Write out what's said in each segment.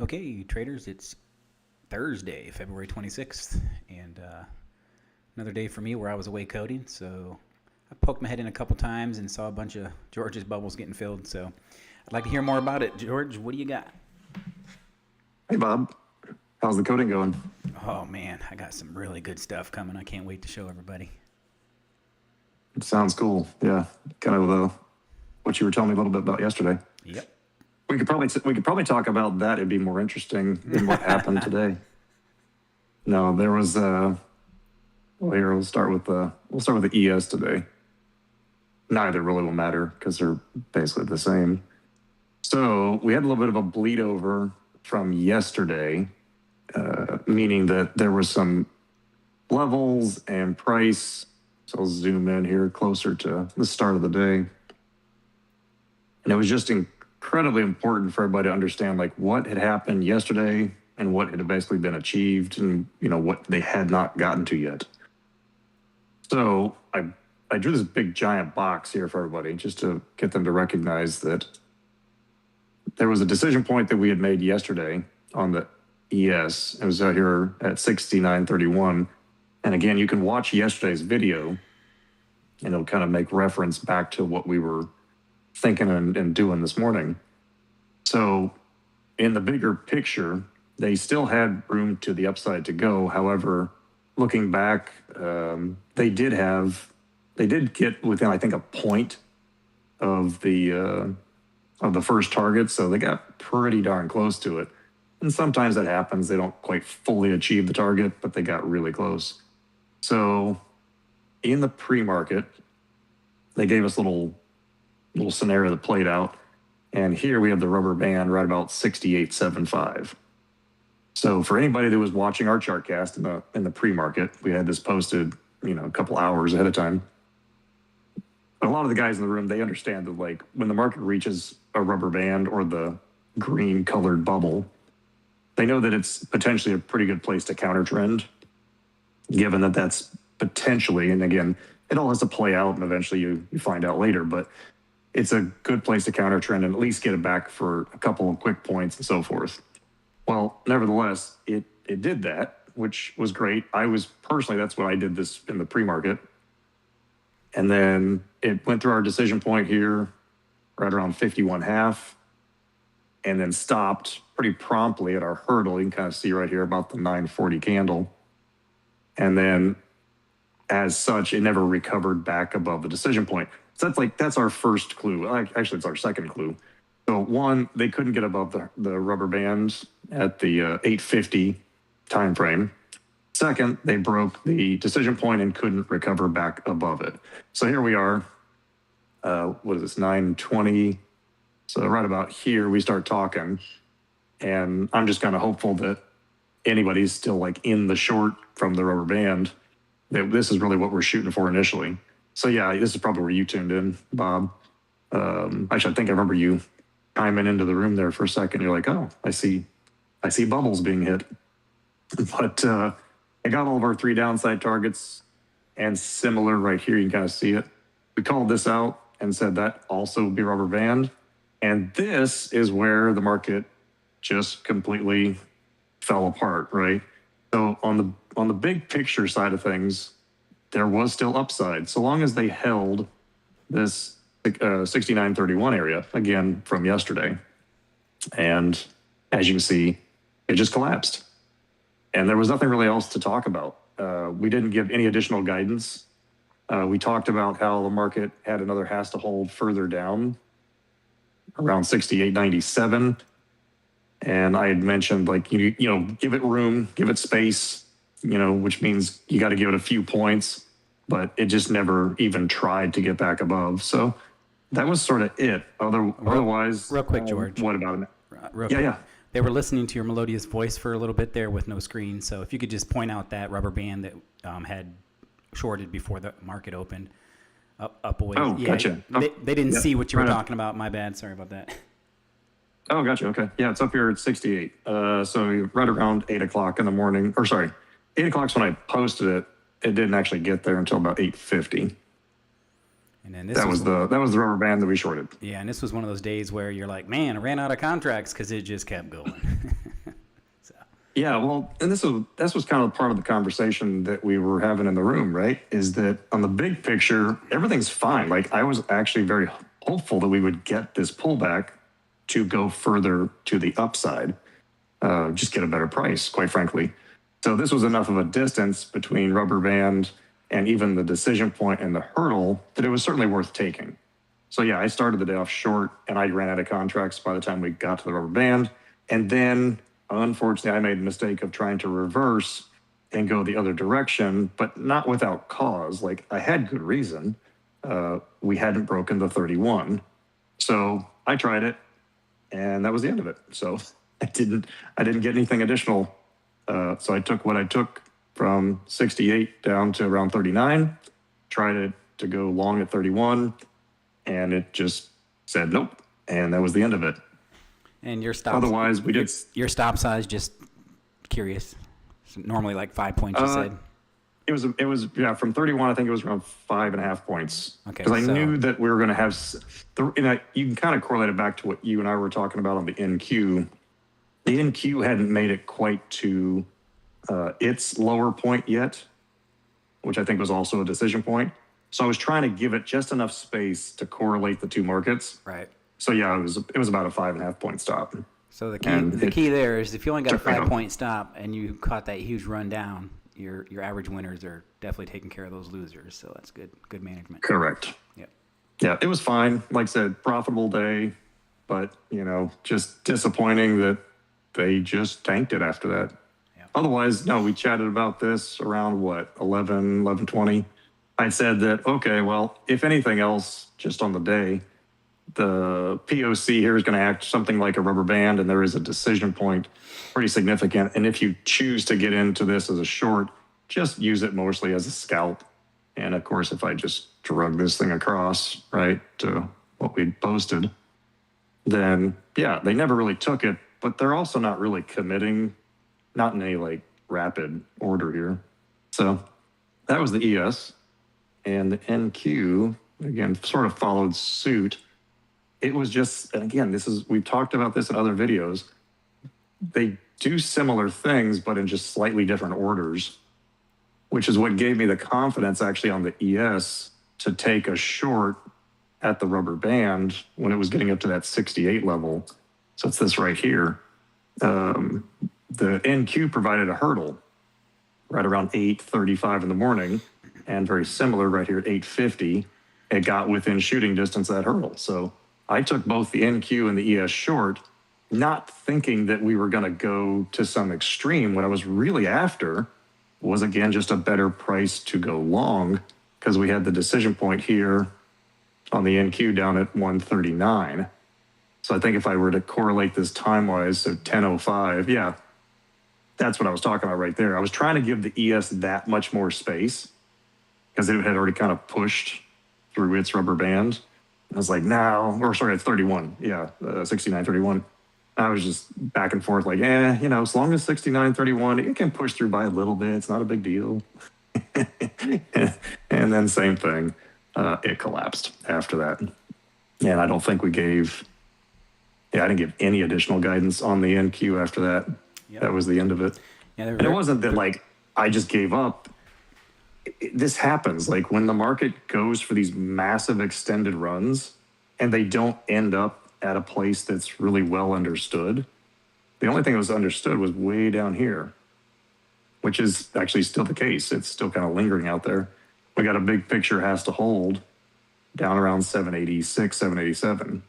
Okay, traders, it's Thursday, February 26th, and another day for me where I was away coding. So I poked my head in a couple times and saw a bunch of George's bubbles getting filled. So I'd like to hear more about it. George, what do you got? Hey, Bob. How's the coding going? Oh, man, I got some really good stuff coming. I can't wait to show everybody. It sounds cool. Yeah, kind of what you were telling me a little bit about yesterday. Yep. We could probably talk about that. It'd be more interesting than what happened today. No, there was well, here we'll start with the ES today. Neither really will matter because they're basically the same. So we had a little bit of a bleed over from yesterday, meaning that there was some levels and price. So I'll zoom in here closer to the start of the day. And it was just incredibly important for everybody to understand like what had happened yesterday and what had basically been achieved and what they had not gotten to yet. So I drew this big giant box here for everybody just to get them to recognize that there was a decision point that we had made yesterday on the ES. It was out here at 69.31. And again, you can watch yesterday's video and it'll kind of make reference back to what we were thinking and doing this morning. So in the bigger picture, they still had room to the upside to go. However, looking back, they did get within, I think, a point of the first target. So they got pretty darn close to it. And sometimes that happens. They don't quite fully achieve the target, but they got really close. So in the pre-market, they gave us a little scenario that played out. And here we have the rubber band right about 68.75. So for anybody that was watching our chart cast in the pre-market, we had this posted, a couple hours ahead of time. But a lot of the guys in the room, they understand that like when the market reaches a rubber band or the green colored bubble, they know that it's potentially a pretty good place to counter trend, given that that's potentially, and again, it all has to play out and eventually you find out later, but it's a good place to counter trend and at least get it back for a couple of quick points and so forth. Well, nevertheless, it did that, which was great. That's what I did this in the pre-market. And then it went through our decision point here, right around 51.5, and then stopped pretty promptly at our hurdle. You can kind of see right here about the 940 candle. And then as such, it never recovered back above the decision point. So that's our first clue. Actually, it's our second clue. So one, they couldn't get above the rubber bands at the 850 time frame. Second, they broke the decision point and couldn't recover back above it. So here we are. What is this? 920. So right about here, we start talking, and I'm just kind of hopeful that anybody's still like in the short from the rubber band. That this is really what we're shooting for initially. So yeah, this is probably where you tuned in, Bob. Actually, I think I remember you chiming into the room there for a second. You're like, oh, I see bubbles being hit. But I got all of our three downside targets, and similar right here, you can kind of see it. We called this out and said that also would be rubber band. And this is where the market just completely fell apart, right? So on the big picture side of things, there was still upside. So long as they held this 69.31 area, again, from yesterday. And as you can see, it just collapsed. And there was nothing really else to talk about. We didn't give any additional guidance. We talked about how the market had another has to hold further down around 68.97. And I had mentioned like, give it room, give it space, which means you got to give it a few points, but it just never even tried to get back above. So that was sort of it. Otherwise, Real quick, George. What about it? Real Yeah, quick. yeah. They were listening to your melodious voice for a little bit there with no screen. So if you could just point out that rubber band that had shorted before the market opened up away. Oh, yeah, gotcha. They didn't see what you were Right on. talking about. My bad. Sorry about that. Oh, gotcha. Okay. Yeah, it's up here at 68. So right around 8 o'clock in the morning, or sorry, 8 o'clock's when I posted it. It didn't actually get there until about 8:50. And then this That was the rubber band that we shorted. Yeah, and this was one of those days where you're like, man, I ran out of contracts because it just kept going. Yeah, well, and this was kind of part of the conversation that we were having in the room, right? Is that on the big picture, everything's fine. Like I was actually very hopeful that we would get this pullback to go further to the upside, just get a better price, quite frankly. So this was enough of a distance between rubber band and even the decision point and the hurdle that it was certainly worth taking. So yeah, I started the day off short and I ran out of contracts by the time we got to the rubber band. And then unfortunately, I made the mistake of trying to reverse and go the other direction, but not without cause. Like I had good reason. We hadn't broken the 31. So I tried it and that was the end of it. So I didn't get anything additional. So I took what I took from 68 down to around 39, tried it to go long at 31, and it just said nope. And that was the end of it. And your stop. Otherwise, we did. Your stop size, just curious. So normally like 5 points, you said? It was yeah, from 31, I think it was around 5.5 points. Okay. Because I knew that we were going to have, you can kind of correlate it back to what you and I were talking about on the NQ. The NQ hadn't made it quite to its lower point yet, which I think was also a decision point. So I was trying to give it just enough space to correlate the two markets. Right. So yeah, it was about a 5.5 point stop. So the key there is if you only got a 5 point stop and you caught that huge run down, your average winners are definitely taking care of those losers. So that's good management. Correct. Yep. Yeah, it was fine. Like I said, profitable day, but just disappointing that they just tanked it after that. Yeah. Otherwise, no, we chatted about this around 11:20. I said that, okay, well, if anything else, just on the day, the POC here is going to act something like a rubber band, and there is a decision point pretty significant. And if you choose to get into this as a short, just use it mostly as a scalp. And of course, if I just drug this thing across, right, to what we'd posted, then yeah, they never really took it, but they're also not really committing, not in any like rapid order here. So that was the ES, and the NQ, again, sort of followed suit. It was just, and again, we've talked about this in other videos. They do similar things, but in just slightly different orders, which is what gave me the confidence actually on the ES to take a short at the rubber band when it was getting up to that 68 level. So it's this right here. The NQ provided a hurdle right around 8:35 in the morning, and very similar right here at 8:50. It got within shooting distance of that hurdle. So I took both the NQ and the ES short, not thinking that we were going to go to some extreme. What I was really after was, again, just a better price to go long, because we had the decision point here on the NQ down at 139. So I think if I were to correlate this time-wise, so 10:05, yeah, that's what I was talking about right there. I was trying to give the ES that much more space because it had already kind of pushed through its rubber band. I was like, no, or sorry, it's 31. Yeah, 69.31. I was just back and forth like, as long as 69.31, it can push through by a little bit. It's not a big deal. And then same thing. It collapsed after that. And I don't think I didn't give any additional guidance on the NQ after that. Yep. That was the end of it. Yeah, and it wasn't that like I just gave up. This happens like when the market goes for these massive extended runs and they don't end up at a place that's really well understood. The only thing that was understood was way down here, which is actually still the case. It's still kind of lingering out there. We got a big picture has to hold down around 786, 787.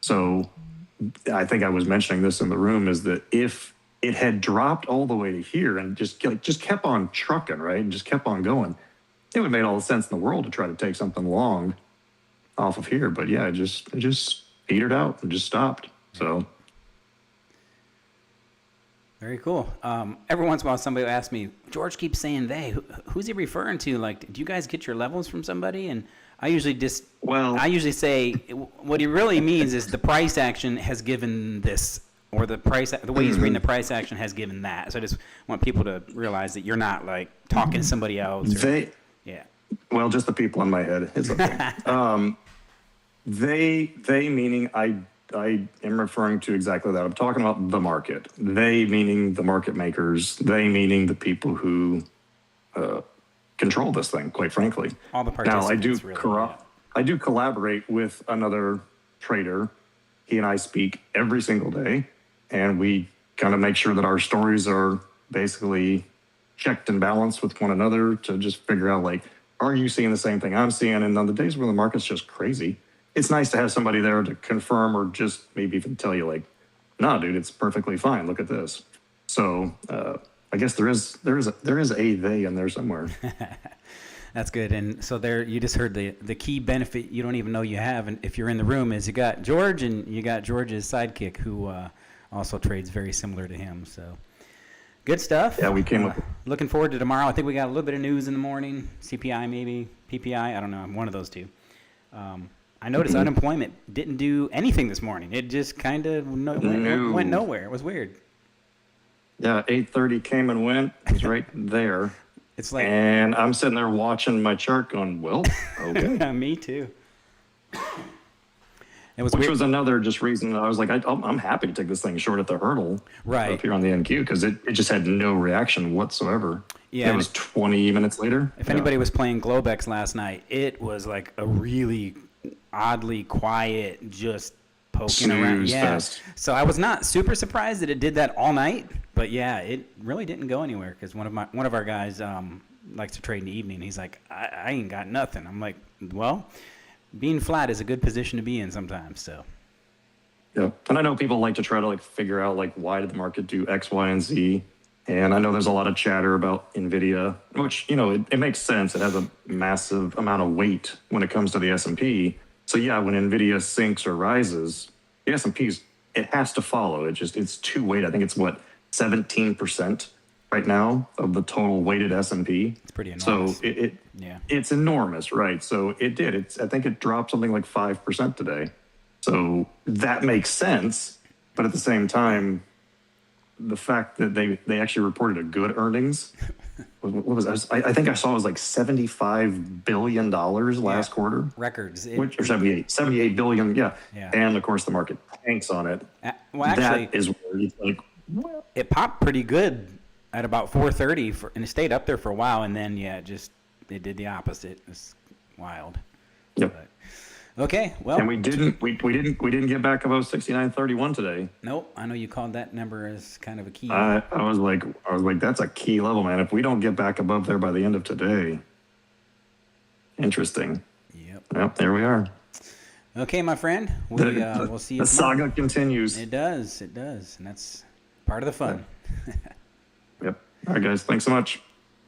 So I think I was mentioning this in the room is that if it had dropped all the way to here and just kept on trucking, right, and just kept on going, it would have made all the sense in the world to try to take something long off of here. But yeah, it just petered out and just stopped. So very cool. Every once in a while, somebody will ask me, George keeps saying they. Who's he referring to? Like, do you guys get your levels from somebody? And I usually say what he really means is the price action has given this, or the way he's reading the price action has given that. So I just want people to realize that you're not like talking to somebody else. Well, just the people in my head. It's okay. They meaning I I am referring to exactly that. I'm talking about the market. They meaning the market makers. They meaning the people who control this thing. Quite frankly, All the now participants, really. Yeah. I do collaborate with another trader. He and I speak every single day, and we kind of make sure that our stories are basically checked and balanced with one another to just figure out, like, are you seeing the same thing I'm seeing? And on the days where the market's just crazy, it's nice to have somebody there to confirm or just maybe even tell you, like, no, dude, it's perfectly fine. Look at this. So I guess there is a they in there somewhere. That's good. And so there, you just heard the key benefit you don't even know you have, and if you're in the room, is you got George and you got George's sidekick who also trades very similar to him. So good stuff. Yeah, we came up. Looking forward to tomorrow. I think we got a little bit of news in the morning. CPI maybe, PPI. I don't know. One of those two. I noticed unemployment didn't do anything this morning. It just kind of went nowhere. It was weird. Yeah, 8:30 came and went. It was right there. It's like, and I'm sitting there watching my chart going, well, okay. Me too. It was Which weird. was another just reason I was like, I'm happy to take this thing short at the hurdle Right. up here on the NQ because it just had no reaction whatsoever. Yeah, It was 20 minutes later. If anybody was playing Globex last night, it was like a really oddly quiet, just poking around. Snooze Yeah. fest. So I was not super surprised that it did that all night, but yeah, it really didn't go anywhere because one of our guys likes to trade in the evening. He's like, I ain't got nothing. I'm like, well, being flat is a good position to be in sometimes. So. Yeah. And I know people like to try to like figure out like why did the market do X, Y, and Z. And I know there's a lot of chatter about NVIDIA, which, you know, it makes sense. It has a massive amount of weight when it comes to the S&P. So yeah, when NVIDIA sinks or rises, the S&P's, it has to follow. It's too weighted. I think it's 17% right now of the total weighted S&P. It's pretty enormous. So it's enormous, right? So it did. I think it dropped something like 5% today. So that makes sense. But at the same time, the fact that they actually reported a good earnings, what was I think I saw it was like $75 billion last quarter. Records. Or 78 billion. Yeah. And of course the market tanks on it. Well, actually, that is where you think, well, it popped pretty good at about 4:30 and it stayed up there for a while, and then it did the opposite. It's wild. Yep. But, okay, well, and we didn't get back above 69.31 today. Nope. I know you called that number as kind of a key. I was like that's a key level, man. If we don't get back above there by the end of today, interesting. Yep. There we are. Okay, my friend. We'll see you. The saga continues. It does, and that's part of the fun. Yep. All right, guys. Thanks so much.